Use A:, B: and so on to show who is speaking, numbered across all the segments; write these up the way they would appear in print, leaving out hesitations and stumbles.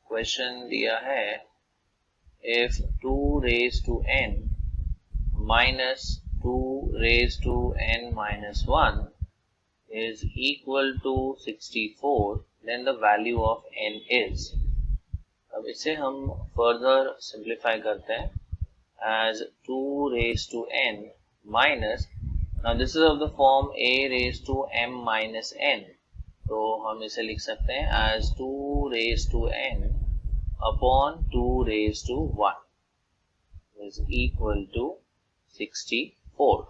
A: Question दिया है if 2 raised to n minus 2 raised to n minus 1 is equal to 64, then the value of n is. अब इसे हम further simplify करते हैं as 2 raised to n minus, now this is of the form a raised to m minus n, तो हम इसे लिख सकते हैं as 2 raised to n upon 2 raised to 1 is equal to 64.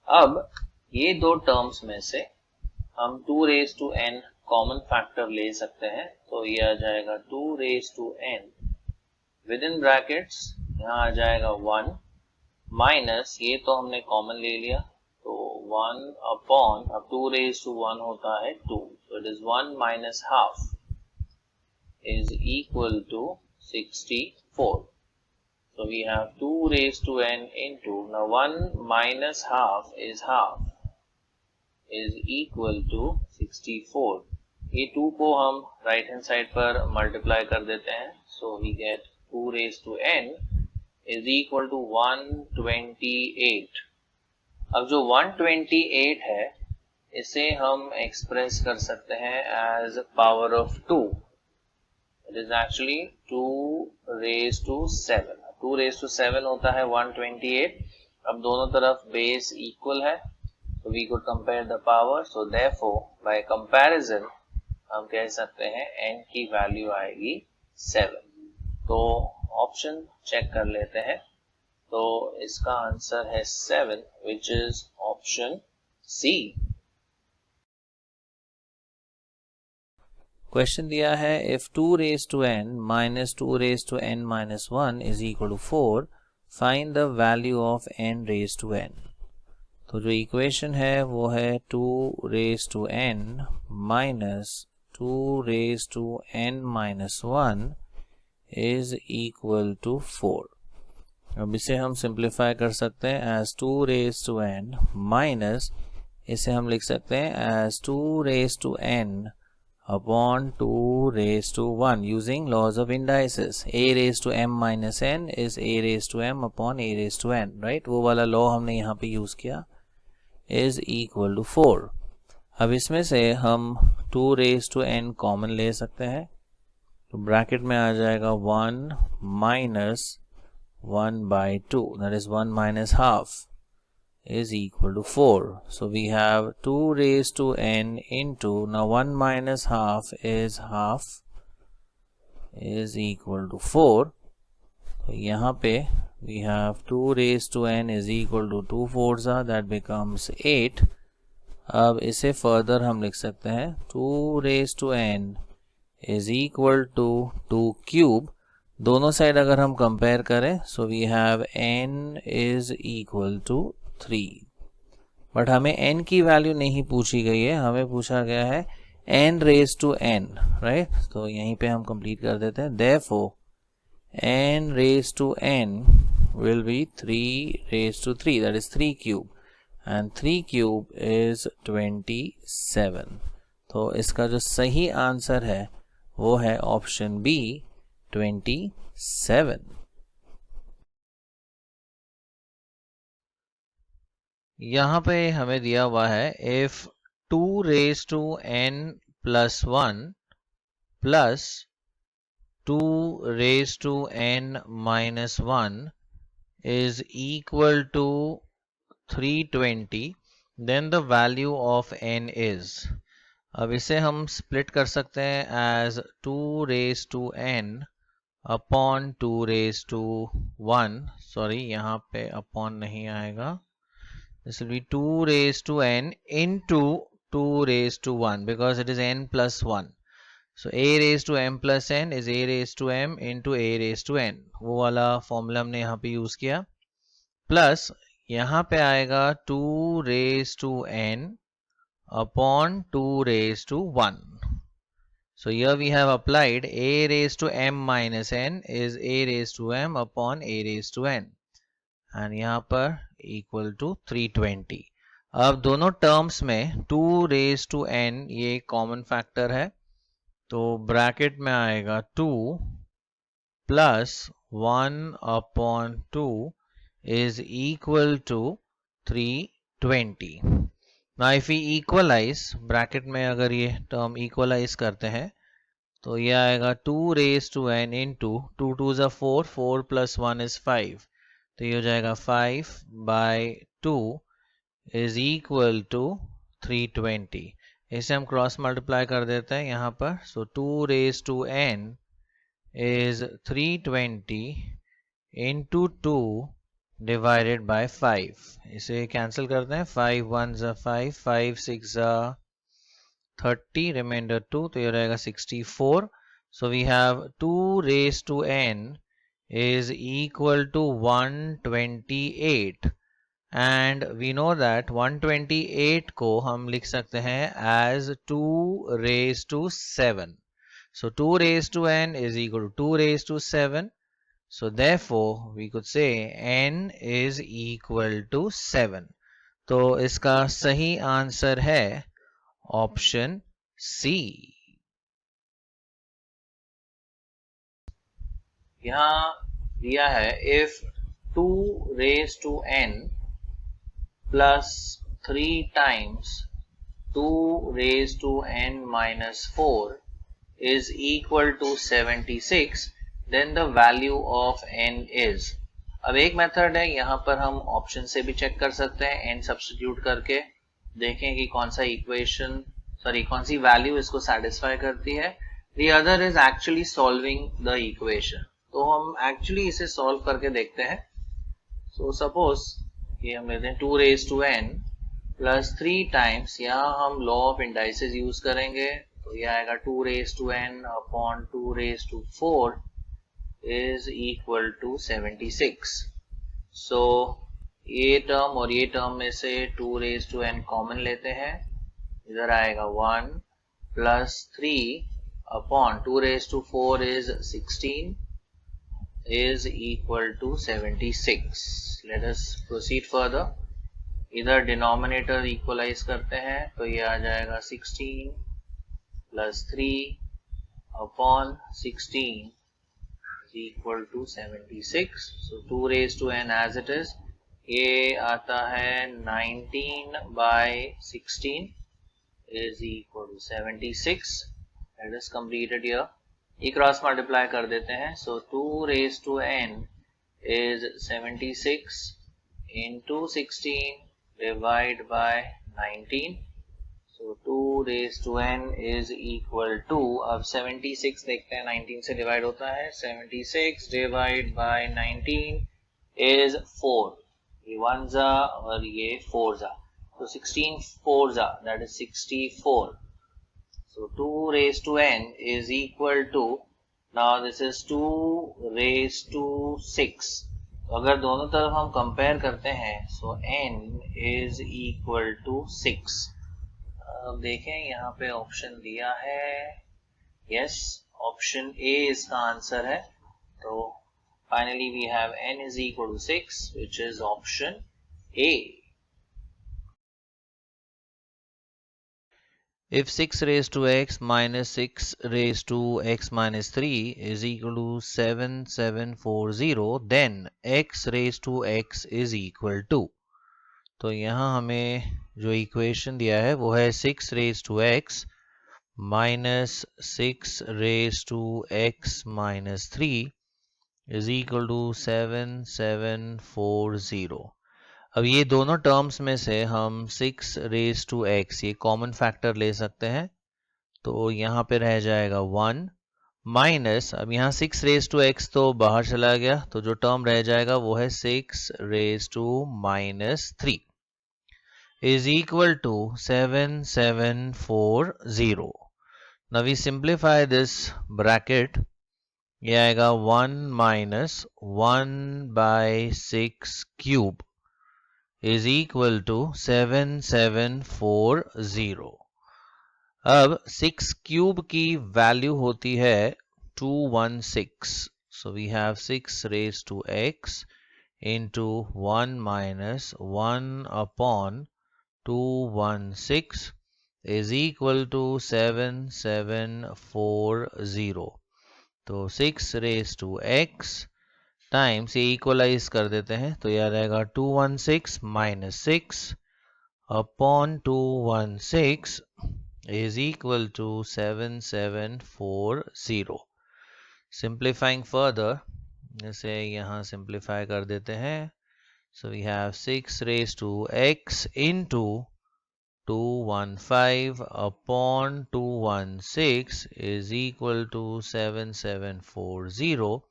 A: अब ये दो टर्म्स में से हम 2 raised to n common factor ले सकते हैं, तो ये आ जाएगा 2 raised to n with in brackets, यहाँ आ जाएगा 1 माइनस, ये तो हमने कॉमन ले लिया, तो 1 अपॉन, अब 2 raised to 1 होता है 2, so it is 1 minus half is equal to 64. So we have 2 raised to n into, now 1 minus half is equal to 64. ये 2 को हम राइट हैंड साइड पर मल्टीप्लाई कर देते हैं, so we get 2 raised to n is equal to 128. अब जो 128 है इसे हम एक्सप्रेस कर सकते हैं as power of 2. It is actually 2 raised to 7. 2 raised to 7 होता है 128. अब दोनों तरफ बेस इक्वल है, so we could compare the power. So therefore by comparison हम कह सकते हैं n की वैल्यू आएगी 7. तो ऑप्शन चेक कर लेते हैं, तो इसका आंसर है 7, which is option C.
B: Question दिया है if 2 raised to n minus 2 raised to n minus 1 is equal to 4, find the value of n raised to n. तो जो इक्वेशन है वो है 2 raised to n minus 2 raised to n minus 1 is equal to 4. अब इसे हम simplify कर सकते हैं as 2 raised to n minus, इसे हम लिख सकते हैं as 2 raised to n upon 2 raised to 1 using laws of indices. a raised to m minus n is a raised to m upon a raised to n, right? वो वाला law हमने यहाँ पे यूज किया, is equal to 4. अब इसमें से हम 2 raised to n कॉमन ले सकते हैं, तो ब्रैकेट में आ जाएगा 1 minus 1 by 2, that is 1 minus half is equal to 4. So we have 2 raised to n into, now 1 minus half is equal to 4. So यहाँ पे we have 2 raised to n is equal to 2 fours are, that becomes 8. अब इसे further हम लिख सकते हैं 2 raised to n is equal to 2 cube. दोनों side अगर हम कंपेयर करें, so we have n is equal to 3. But हमें n की वैल्यू नहीं पूछी गई है, हमें पूछा गया है n raised to n, right? तो यहीं पे हम कंप्लीट कर देते हैं. therefore n raised to n will be 3 raised to 3, that is 3 cube, and 3 cube is 27. तो इसका जो सही आंसर है वो है ऑप्शन बी 27. यहाँ पे हमें दिया हुआ है if 2 raised to n plus 1 plus 2 raised to n minus 1 is equal to 320, then the value of n is. अब इसे हम स्प्लिट कर सकते हैं as 2 raised to n upon 2 raised to 1, sorry यहाँ पे अपॉन नहीं आएगा, this will be 2 raised to n into 2 raised to 1 because it is n plus 1. So a raised to m plus n is a raised to m into a raised to n, वो वाला formula हमने यहाँ पे use किया, plus यहाँ पे आएगा 2 raised to n upon 2 raised to 1. So here we have applied a raised to m minus n is a raised to m upon a raised to n, and यहाँ पर equal to 320. अब दोनों terms में 2 raised to n ये common factor है, तो bracket में आएगा 2 plus 1/2 is equal to 320. Now if we equalize, bracket में अगर ये टर्म इक्वलाइज करते हैं तो ये आएगा 2 raised to n into 2 2s are 4, 4 plus 1 is 5. तो ये हो जाएगा 5/2 is equal to 320. इसे हम क्रॉस मल्टीप्लाई कर देते हैं यहाँ पर. सो 2 raised to n is 320 into 2 divided by 5. इसे कैंसिल करते हैं. 5 1s are 5, 5 6 are 30, remainder 2, तो ये रहेगा 64. So we have 2 raised to n is equal to 128, and we know that 128 को हम लिख सकते हैं as 2 raised to 7. So 2 raised to n is equal to 2 raised to 7. So therefore we could say n is equal to 7. तो इसका सही answer है option C.
A: यहाँ दिया है if 2 raised to n plus 3 times 2 raised to n minus 4 is equal to 76, then the value of n is. अब एक method है, यहाँ पर हम ऑप्शन से भी चेक कर सकते हैं n सब्स्टिट्यूट करके, देखें कि कौन सा इक्वेशन कौन सी वैल्यू इसको सेटिस्फाई करती है. The other is actually solving the equation. तो हम एक्चुअली इसे सॉल्व करके देखते हैं. So suppose ये हम लेते हैं 2 raised to n plus 3 times, यहाँ हम लॉ ऑफ इंडाइसेस यूज करेंगे, तो ये आएगा 2 raised to n upon 2 raised to 4 is equal to 76. So ये टर्म और ये टर्म में से 2 raised to n कॉमन लेते हैं, इधर आएगा 1 plus 3 upon 2 raised to 4 is 16 is equal to 76. Let us proceed further. इधर डिनोमिनेटर इक्वलाइज करते हैं, तो ये आ जाएगा 16 plus 3 upon 16 is equal to 76. So 2 raised to n as it is. ये आता है 19 by 16 is equal to 76. Let us complete it here. ये क्रॉस मल्टीप्लाई कर देते हैं. So 2 raised to n is 76 into 16 divide by 19. So 2 raised to n is equal to, अब 76 देखते हैं 19 से डिवाइड होता है, 76 डिवाइड by 19 is 4. ये 1 जा और ये 4 जा, तो 16 4 जा, that is 64. So 2 raised to n is equal to, now this is 2 raised to 6. तो अगर दोनों तरफ हम कंपेयर करते हैं, so n is equal to 6. अब देखें यहाँ पे ऑप्शन दिया है, yes, ऑप्शन A इसका आंसर है. तो finally we have n is equal to 6, which is option A.
B: If 6 raised to x minus 6 raised to x minus 3 is equal to 7740, then x raised to x is equal to. तो यहाँ हमें जो equation दिया है वो है 6 raised to x minus 6 raised to x minus 3 is equal to 7740. अब ये दोनों टर्म्स में से हम 6 raised to x ये कॉमन फैक्टर ले सकते हैं, तो यहाँ पे रह जाएगा 1 माइनस, अब यहाँ 6 raised to x तो बाहर चला गया, तो जो टर्म रह जाएगा वो है 6 raised to minus 3 is equal to 7740. Now we simplify this bracket, ये आएगा 1 minus 1 by 6 cube is equal to 7740. अब 6 क्यूब की वैल्यू होती है 216. So we have 6 raised to x into 1 minus 1 upon 216 is equal to 7740. तो 6 raised to x times ये equalise कर देते हैं तो यह रहेगा 216 minus 6 upon 216 is equal to 7740. Simplifying further, इसे यहाँ simplify कर देते हैं. So we have 6 raised to x into 215 upon 216 is equal to 7740.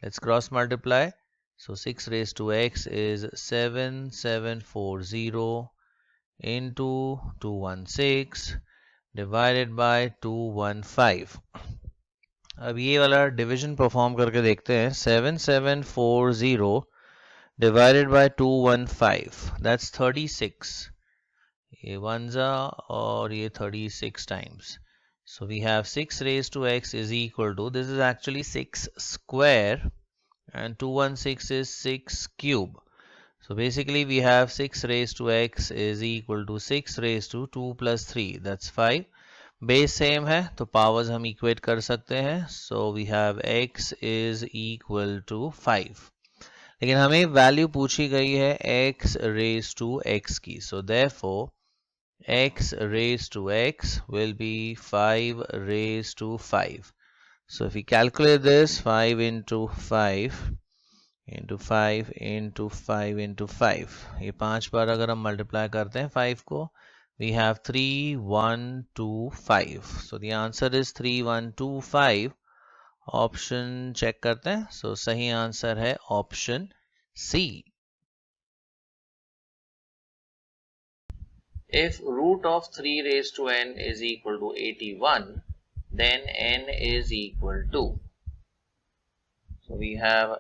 B: Let's cross multiply. So 6 raised to x is 7740 into 216 divided by 215. अब ये वाला डिवीजन परफॉर्म करके देखते हैं. 7740 divided by 215, that's 36. ये वनजा और ये 36 times. So we have 6 raised to x is equal to, this is actually 6 square and 216 is 6 cube. So basically we have 6 raised to x is equal to 6 raised to 2 plus 3, that's 5. Base same है तो powers हम equate कर सकते हैं. So we have x is equal to 5. लेकिन हमें value पूछी गई है x raised to x की. So therefore x raised to x will be 5 raised to 5. So if we calculate this, 5 into 5 into 5 into 5 into 5, ये 5 बार अगर हम multiply करते हैं 5 को, we have 3125. So the answer is 3125. Option check करते हैं. So सही answer है option C.
A: If root of 3 raised to n is equal to 81, then n is equal to. So we have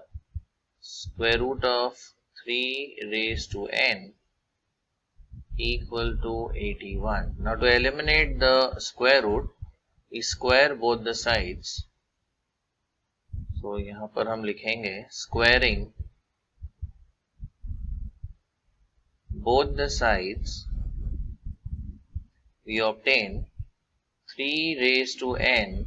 A: square root of 3 raised to n equal to 81. Now to eliminate the square root, we square both the sides. So यहाँ पर हम लिखेंगे squaring both the sides, we obtain 3 raised to n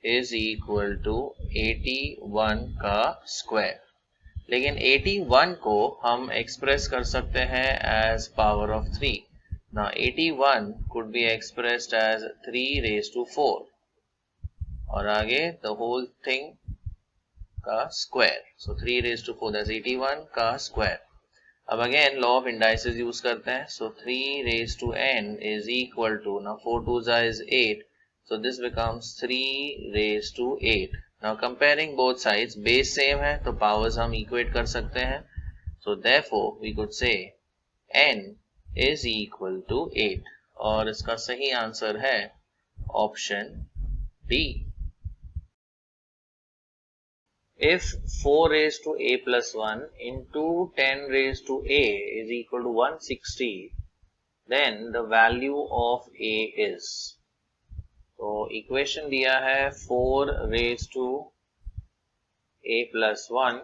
A: is equal to 81 का square. लेकिन 81 को हम express कर सकते हैं as power of 3. Now 81 could be expressed as 3 raised to 4. और आगे the whole thing का square. So 3 raised to 4, that's 81 का square. अब again law of indices use करते हैं. So 3 raised to n is equal to, now 4 2s is 8. So this becomes 3 raised to 8. Now comparing both sides, base same है तो powers हम equate कर सकते हैं. So therefore we could say n is equal to 8. और इसका सही answer है option D. If 4 raised to a plus 1 into 10 raised to a is equal to 160, then the value of a is. तो equation दिया है 4 raised to a plus 1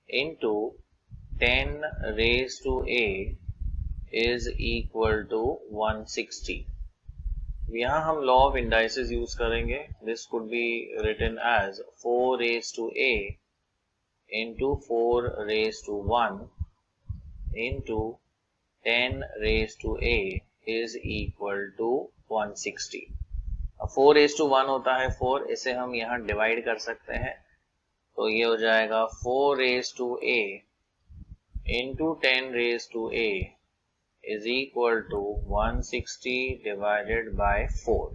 A: into 10 raised to a is equal to 160. यहाँ हम law of indices use करेंगे. This could be written as 4 raised to a into 4 raised to 1 into 10 raised to a is equal to 160. अब 4 raised to 1 होता है 4, इसे हम यहाँ divide कर सकते हैं. तो ये हो जाएगा 4 raised to a into 10 raised to a is equal to 160 divided by 4.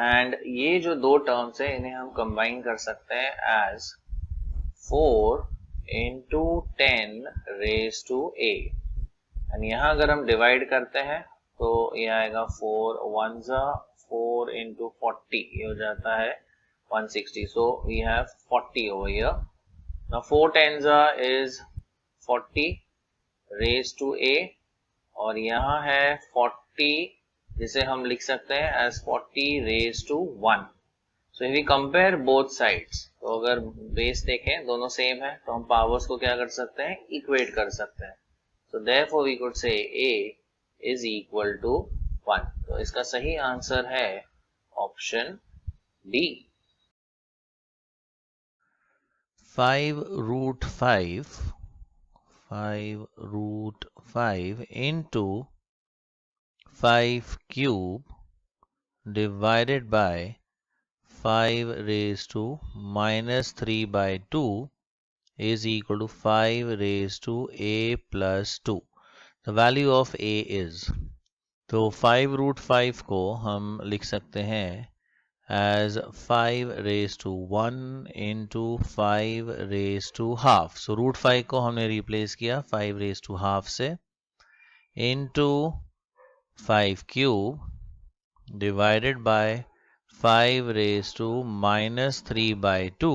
A: And ये जो दो टर्म्स है इन्हें हम कंबाइन कर सकते हैं as 4 into 10 raised to a. and यहाँ अगर हम डिवाइड करते हैं तो ये आएगा 4 1s 4 into 40, ये हो जाता है 160. So we have 40 over here. Now 4 10s is 40 raised to a और यहाँ है 40 जिसे हम लिख सकते हैं as 40 raised to 1. So if we compare both sides, तो अगर बेस देखें दोनों सेम है तो हम पावर्स को क्या कर सकते हैं, इक्वेट कर सकते हैं. So therefore we could say a is equal to 1। तो इसका सही आंसर है option D.
B: 5 root 5 into 5 cube divided by 5 raised to minus 3 by 2 is equal to 5 raised to a plus 2. The value of a is, तो 5 root 5 को हम लिख सकते हैं as 5 raised to 1 into 5 raised to half. So root 5 को हमने replace किया 5 raised to half से, into 5 cube divided by 5 raised to minus 3 by 2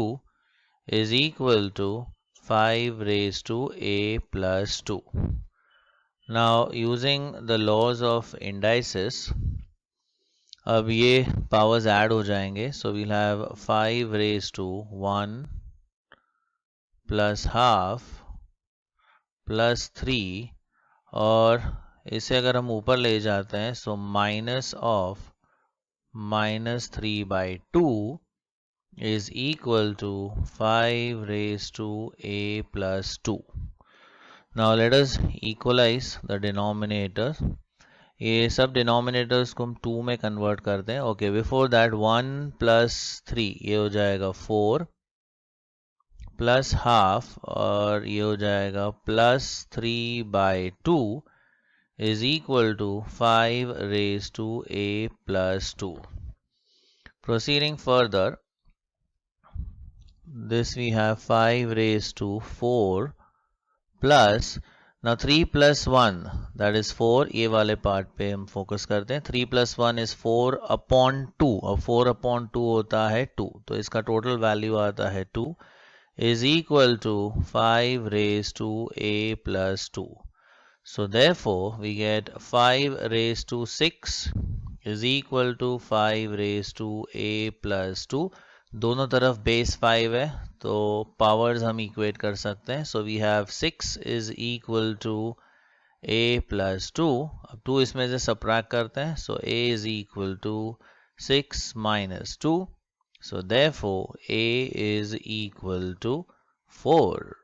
B: is equal to 5 raised to a plus 2. Now using the laws of indices, अब ये powers add हो जाएंगे. So we'll have 5 raised to 1 plus half plus 3, और इसे अगर हम ऊपर ले जाते हैं so minus of minus 3 by 2 is equal to 5 raised to a plus 2. Now let us equalize the denominators. ये सब डिनोमिनेटर्स को हम 2 में कन्वर्ट करते हैं. ओके, बिफोर दैट 1 प्लस 3 ये हो जाएगा 4 प्लस हाफ, और ये हो जाएगा plus 3 by 2 is equal to 5 raise to a plus 2. Proceeding further, this we have 5 raised to 4 plus, now 3 plus 1 that is 4. ये वाले पार्ट पे हम फोकस करते हैं. 3 plus 1 is 4 upon 2, और 4 upon 2 होता है 2, तो इसका टोटल वैल्यू आता है 2 is equal to 5 raised to a plus 2. So therefore we get 5 raised to 6 is equal to 5 raised to a plus 2. दोनों तरफ बेस 5 है तो पावर्स हम इक्वेट कर सकते हैं. So we have 6 is equal to a plus 2. अब 2 इसमें से सब्ट्रैक्ट करते हैं. So a is equal to 6 minus 2. So therefore a is equal to 4.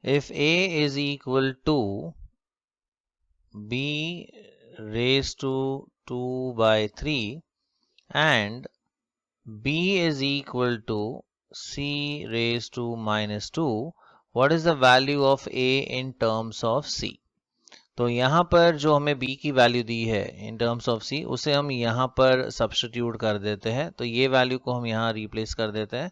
B: If a is equal to b raised to 2 by 3 and b is equal to c raised to minus 2, what is the value of a in terms of c? तो यहाँ पर जो हमें b की value दी है in terms of c, उसे हम यहाँ पर सब्स्टिट्यूट कर देते हैं. तो ये वैल्यू को हम यहाँ रिप्लेस कर देते हैं.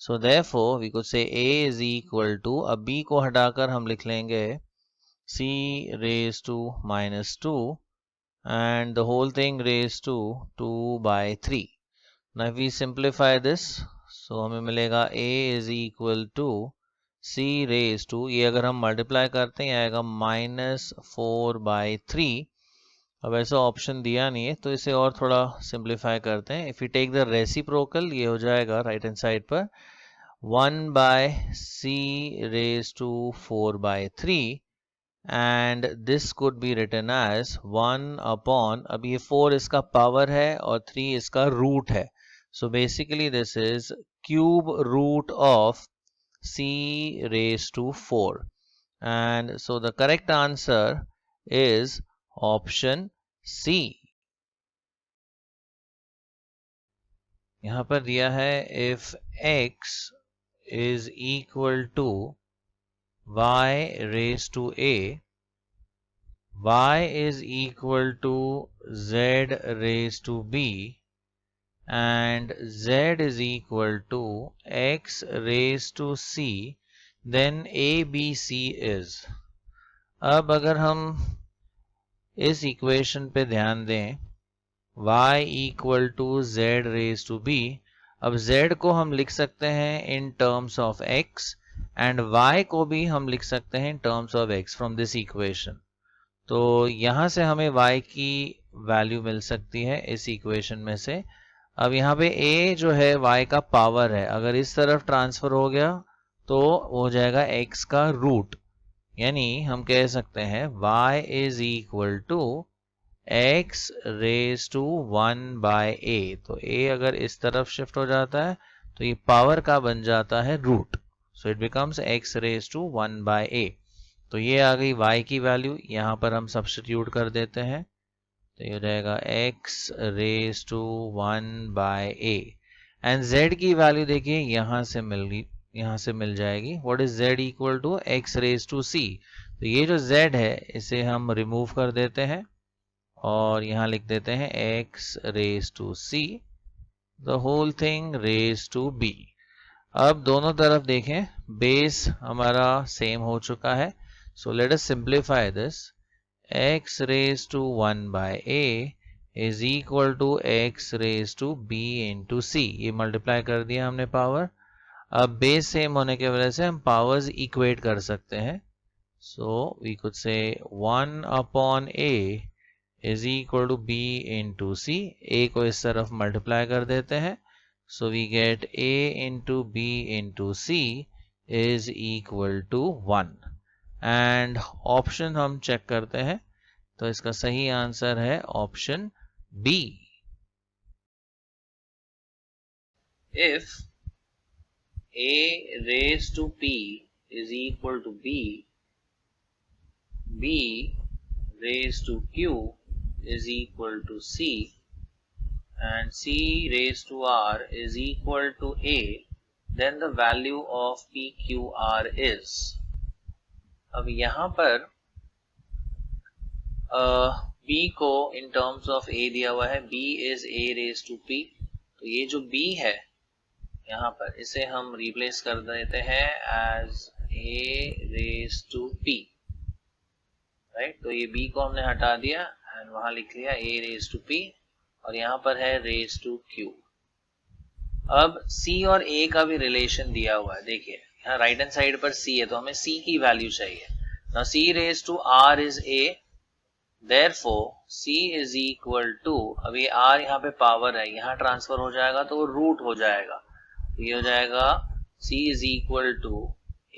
B: So therefore we could say a is equal to, अब b को हटाकर हम लिख लेंगे c raised to minus 2 and the whole thing raised to 2 by 3. Now if we simplify this, so हमें मिलेगा a is equal to c raised to, ये अगर हम मल्टीप्लाई करते हैं आएगा minus 4 by 3. अब ऐसा ऑप्शन दिया नहीं है तो इसे और थोड़ा सिंप्लीफाई करते हैं. If you take the reciprocal, ये हो जाएगा राइट हैंड साइड पर 1 by c raised to 4 by 3 and this could be written as 1 upon, अब ये 4 इसका पावर है और 3 इसका रूट है. So basically this is cube root of c raised to 4, and so the correct answer is option C. यहाँ पर दिया है if x is equal to y raised to a, y is equal to z raised to b, and z is equal to x raised to c, then a b c is. अब अगर हम इस equation पे ध्यान दें, y equal to z raised to b, अब z को हम लिख सकते हैं in terms of x and y को भी हम लिख सकते हैं in terms of x from this equation. तो यहाँ से हमें y की वैल्यू मिल सकती है इस इक्वेशन में से. अब यहाँ पे a जो है y का पावर है, अगर इस तरफ ट्रांसफर हो गया तो हो जाएगा x का रूट. यानी हम कह सकते हैं y is equal to x raise to 1/a। तो a अगर इस तरफ शिफ्ट हो जाता है तो ये पावर का बन जाता है root, so it becomes x raise to 1/a। तो ये आ गई y की वैल्यू, यहाँ पर हम सब्स्टिट्यूट कर देते हैं, तो ये हो जाएगा x raise to 1/a। And z की वैल्यू देखिए यहाँ से मिल जाएगी। What is z equal to x raise to c। तो ये जो z है इसे हम रिमूव कर देते हैं और यहाँ लिख देते हैं x raise to c, the whole thing raise to b। अब दोनों तरफ देखें, बेस हमारा सेम हो चुका है, so let us simplify this. x raise to 1/a is equal to x raise to b into c। ये मल्टीप्लाई कर दिया हमने पावर। अब बेस सेम होने की वजह से हम पावर्स इक्वेट कर सकते हैं, so we could say 1/a is equal to b into c। a को इस तरफ मल्टीप्लाई कर देते हैं, so we get a into b into c is equal to 1। And option हम चेक करते हैं, तो इसका सही आंसर है option B.
A: If a raised to p is equal to b, b raised to q is equal to c, and c raised to r is equal to a, then the value of pqr is। अब यहाँ पर b को in terms of a दिया हुआ है, b is a raise to p। तो ये जो b है यहाँ पर, इसे हम रिप्लेस कर देते हैं as a raise to p, right. तो ये b को हमने हटा दिया एंड वहां लिख लिया a रेज टू p, और यहाँ पर है रेज टू q। अब c और a का भी रिलेशन दिया हुआ है, देखिए यहाँ राइट हैंड साइड पर c है, तो हमें c की वैल्यू चाहिए। Now c raise to r is a, therefore c is equal to, अब ये r यहाँ पे पावर है, यहाँ ट्रांसफर हो जाएगा तो वो रूट हो जाएगा, तो ये हो जाएगा c is equal to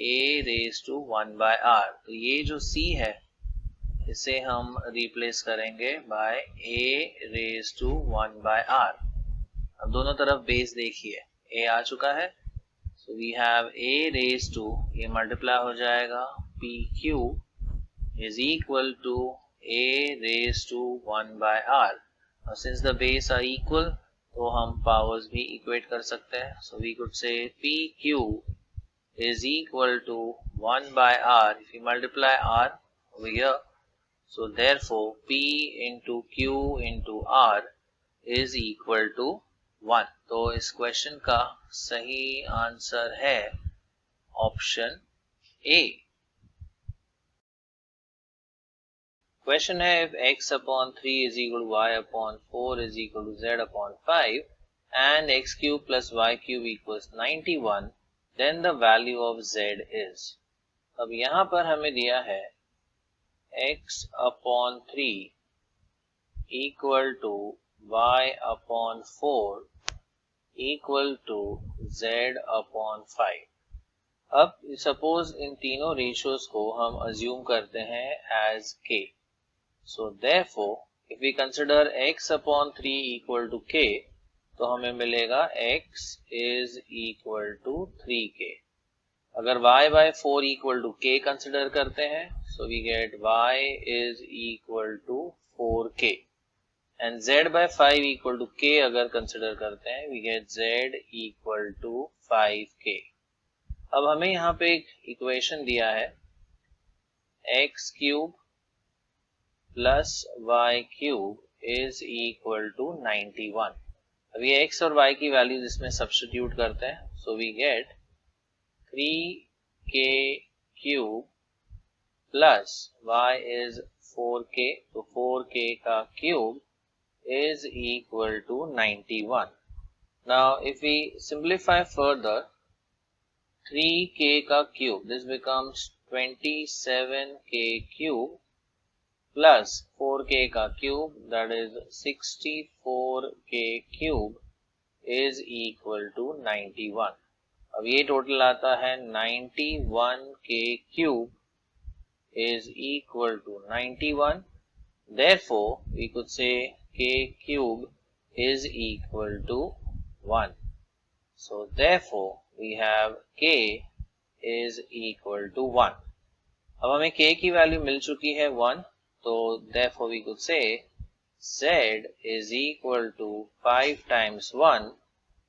A: a raise to 1/r। तो ये जो c है इसे हम रिप्लेस करेंगे bye a raise to 1/r। अब दोनों तरफ बेस देखिए, a आ चुका है, so we have a raise to, ये मल्टीप्लाई हो जाएगा pq is equal to a raise to 1/r। और since the base are equal तो हम पावर्स भी इक्वेट कर सकते हैं, so we could say pq is equal to 1/r if you multiply r over here, so therefore p into q into r is equal to 1। तो इस question का सही आंसर है ऑप्शन ए। क्वेश्चन है, if x upon 3 is equal to y upon 4 is equal to z upon 5 and x cube plus y cube equals 91, then the value of z is। अब यहाँ पर हमें दिया है x upon 3 equal to y upon 4 equal to z upon 5। अब suppose in तीनों ratios को हम अज्यूम करते हैं as k, so therefore if we consider x upon 3 equal to k, तो हमें मिलेगा x is equal to 3k। अगर y by 4 equal to k consider करते हैं, so we get y is equal to 4k, and z by 5 equal to k अगर consider करते हैं, we get z equal to 5k। अब हमें यहाँ पे एक इक्वेशन दिया है, x cube plus y cube is equal to 91। अब ये x और y की वैल्यूज इसमें सब्स्टिट्यूट करते हैं, so we get 3k cube plus y is 4k, तो 4k का cube is equal to 91। Now if we simplify further, 3k का cube, this becomes 27k cube plus 4k का cube, that is 64k cube is equal to 91। अब ये total आता है 91k cube is equal to 91. Therefore, we could say k cube is equal to 1. So, therefore, we have k is equal to 1. अब हमें k की value मिल चुकी है 1, तो therefore we could say z is equal to 5 times 1,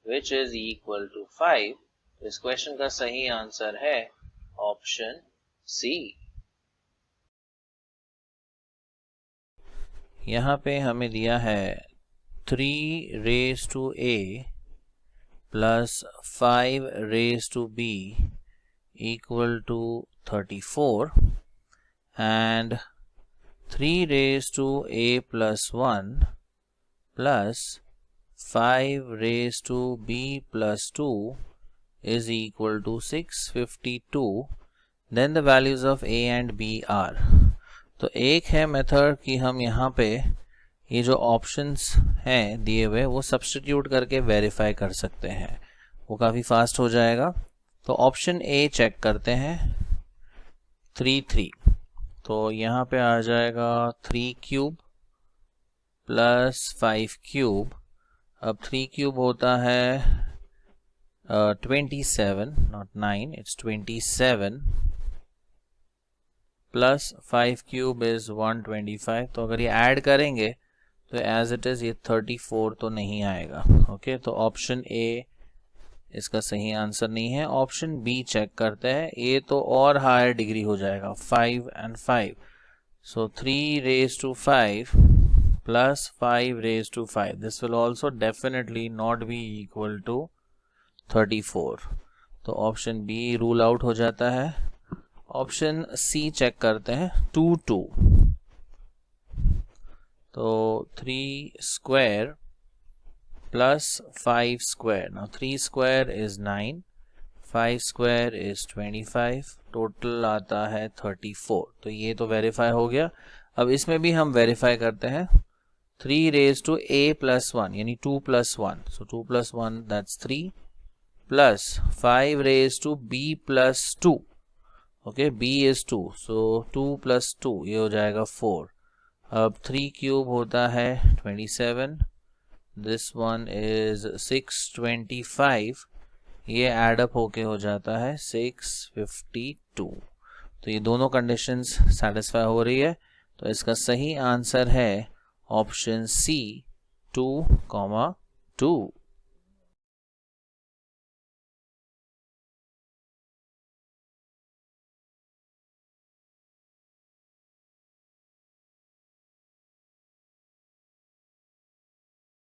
A: which is equal to 5. इस question का सही answer है ऑप्शन सी।
B: यहाँ पे हमें दिया है 3 raised to a plus 5 raised to b equal to 34 and 3 raised to a plus 1 plus 5 raised to b plus 2 is equal to 652. Then the values of a and b are. तो एक है method कि हम यहाँ पे ये जो options हैं दिए हुए वो सब्स्टिट्यूट करके वेरीफाई कर सकते हैं, वो काफ़ी फास्ट हो जाएगा। तो ऑप्शन ए चेक करते हैं 3 तो यहाँ पे आ जाएगा 3 क्यूब प्लस 5 क्यूब। अब 3 क्यूब होता है 27, not 9, it's 27 plus 5 cube is 125। तो अगर ये ऐड करेंगे तो एज इट इज़ ये 34 तो नहीं आएगा। ओके, तो ऑप्शन ए इसका सही आंसर नहीं है। ऑप्शन बी चेक करते हैं, ये तो और हायर डिग्री हो जाएगा 5 and 5। So 3 raised to 5 plus 5 raised to 5, this will also definitely not be equal to 34। तो ऑप्शन बी रूल आउट हो जाता है। ऑप्शन सी चेक करते हैं 2 तो 3 square plus 5 square. Now 3 square is 9, 5 square is 25, total आता है 34। तो ये तो वेरीफाई हो गया। अब इसमें भी हम वेरीफाई करते हैं 3 raised to a plus 1 यानी 2 plus 1, so 2 plus 1 that's 3 plus 5 raised to b plus 2, okay, b is 2, so 2 plus 2 ये हो जाएगा 4। अब 3 क्यूब होता है 27, this one is 625, ये एडअप होके हो जाता है 652। तो ये दोनों कंडीशंस सेटिस्फाई हो रही है, तो इसका सही आंसर है ऑप्शन सी 2, 2।